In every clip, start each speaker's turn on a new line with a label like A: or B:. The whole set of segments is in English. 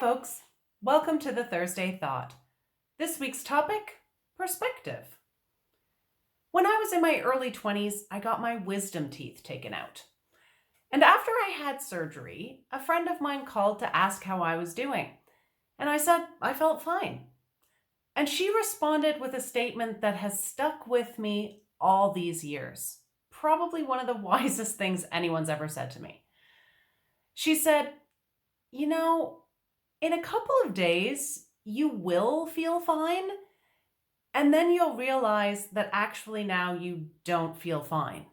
A: folks. Welcome to the Thursday Thought. This week's topic, perspective. When I was in my early 20s, I got my wisdom teeth taken out. And after I had surgery, a friend of mine called to ask how I was doing. And I said I felt fine. And she responded with a statement that has stuck with me all these years. Probably one of the wisest things anyone's ever said to me. She said, in a couple of days, you will feel fine, and then you'll realize that actually now you don't feel fine.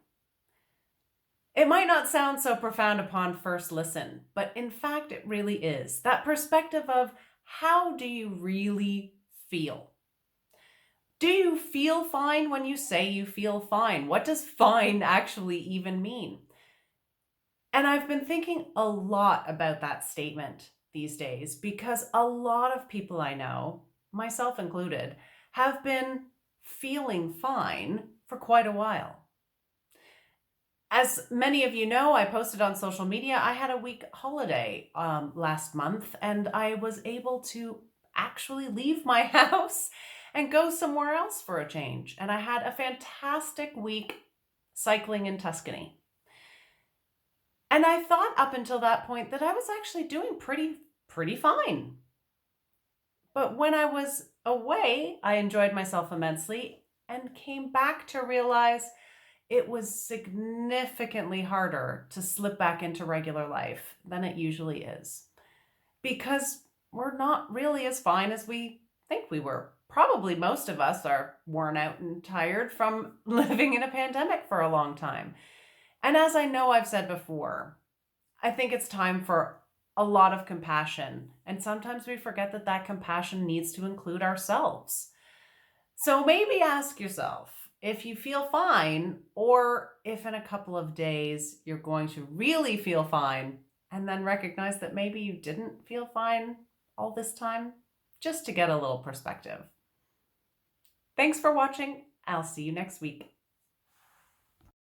A: It might not sound so profound upon first listen, but in fact, it really is. That perspective of how do you really feel? Do you feel fine when you say you feel fine? What does fine actually even mean? And I've been thinking a lot about that statement these days because a lot of people I know, myself included, have been feeling fine for quite a while. As many of you know, I posted on social media, I had a week holiday last month and I was able to actually leave my house and go somewhere else for a change. And I had a fantastic week cycling in Tuscany. And I thought up until that point that I was actually doing pretty fine. But when I was away, I enjoyed myself immensely and came back to realize it was significantly harder to slip back into regular life than it usually is. Because we're not really as fine as we think we were. Probably most of us are worn out and tired from living in a pandemic for a long time. And as I know I've said before, I think it's time for a lot of compassion. And sometimes we forget that that compassion needs to include ourselves. So maybe ask yourself if you feel fine or if in a couple of days you're going to really feel fine, and then recognize that maybe you didn't feel fine all this time, just to get a little perspective. Thanks for watching. I'll see you next week.